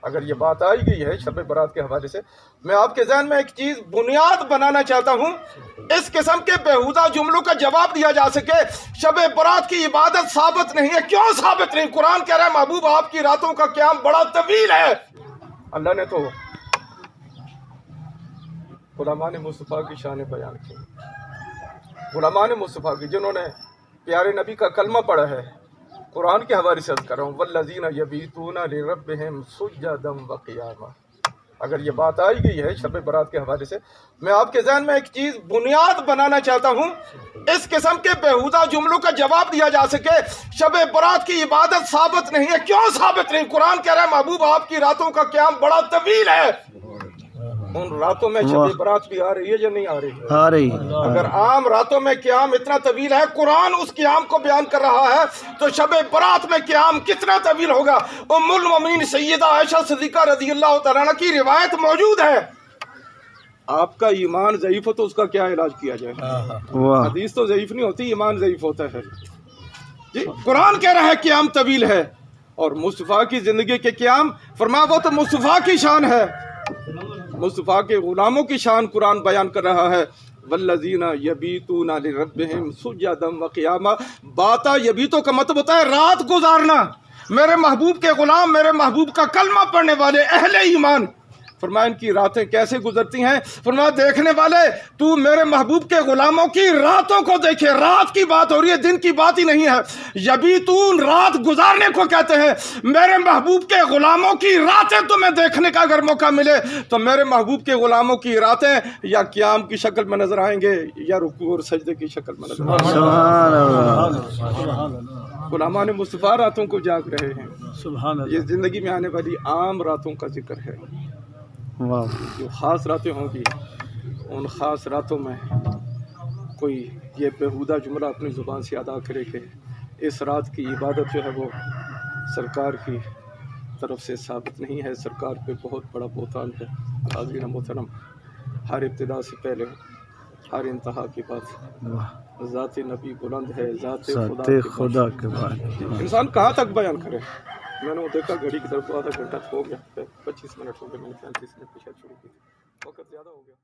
اگر یہ بات آئی گئی ہے شب برات کے حوالے سے، میں آپ کے ذہن میں ایک چیز بنیاد بنانا چاہتا ہوں، اس قسم کے بیہودہ جملوں کا جواب دیا جا سکے۔ شب برات کی عبادت ثابت نہیں ہے۔ کیوں ثابت نہیں؟ قرآن کہہ رہا ہے محبوب آپ کی راتوں کا قیام بڑا طویل ہے۔ اللہ نے تو غلامان مصطفیٰ کی شان بیان کی، غلامان مصطفیٰ کی جنہوں نے پیارے نبی کا کلمہ پڑھا ہے۔ قرآن کے حوالے سے عرض کر رہا ہوں، والذین یبیتون لربہم سجدا وقیاما۔ اگر یہ بات آئی گئی ہے شب برات کے حوالے سے، میں آپ کے ذہن میں ایک چیز بنیاد بنانا چاہتا ہوں، اس قسم کے بیہودہ جملوں کا جواب دیا جا سکے۔ شب برات کی عبادت ثابت نہیں ہے۔ کیوں ثابت نہیں؟ قرآن کہہ رہا ہے محبوب آپ کی راتوں کا قیام بڑا طویل ہے۔ ان راتوں میں شب برات بھی آ رہی ہے یا نہیں آ رہی؟ آ رہی۔ اگر عام راتوں میں قیام اتنا طویل ہے، قرآن اس قیام کو بیان کر رہا ہے، تو شب برات میں قیام کتنا طویل ہوگا؟ ام المومنین سیدہ عائشہ صدیقہ رضی اللہ تعالیٰ عنہ کی روایت موجود ہے۔ آپ کا ایمان ضعیف ہو تو اس کا کیا علاج کیا جائے؟ حدیث تو ضعیف نہیں ہوتی، ایمان ضعیف ہوتا ہے۔ جی قرآن کہہ رہا ہے قیام طویل ہے، اور مصطفیٰ کی زندگی کے قیام فرمایا وہ تو مصطفیٰ کی شان ہے، مصطفیٰ کے غلاموں کی شان قرآن بیان کر رہا ہے۔ والذین یبیتون لربہم سجدا وقیاما۔ باتا یبیتو کا مطلب ہوتا ہے رات گزارنا۔ میرے محبوب کے غلام، میرے محبوب کا کلمہ پڑھنے والے اہل ایمان، فرمایا ان کی راتیں کیسے گزرتی ہیں؟ فرمایا دیکھنے والے تو میرے محبوب کے غلاموں کی راتوں کو دیکھے۔ رات کی بات ہو رہی ہے، دن کی بات ہی نہیں ہے۔ یبیتون رات گزارنے کو کہتے ہیں۔ میرے محبوب کے غلاموں کی راتیں تمہیں دیکھنے کا اگر موقع ملے تو میرے محبوب کے غلاموں کی راتیں یا قیام کی شکل میں نظر آئیں گے یا رکوع اور سجدے کی شکل میں نظر آئیں گے۔ سبحان اللہ۔ غلامان مصطفیٰ راتوں کو جاگ رہے ہیں۔ سبحان اللہ۔ یہ زندگی میں آنے والی عام راتوں کا ذکر ہے۔ جو خاص راتیں ہوں گی، ان خاص راتوں میں کوئی یہ بیہودہ جملہ اپنی زبان سے ادا کرے کہ اس رات کی عبادت جو ہے وہ سرکار کی طرف سے ثابت نہیں ہے، سرکار پہ بہت بڑا بہتان ہے۔ حاضرین محترم، ہر ابتدا سے پہلے ہر انتہا کے بعد ذات نبی بلند ہے، ذات خدا کے بعد انسان کہاں تک بیان کرے؟ میں نے وہ دیکھا گھڑی کی طرف، آدھا گھنٹہ ہو گیا، 25 منٹ ہو گئے، میں نے 35 منٹ پہ شاید شروع کی، وقت زیادہ ہو گیا۔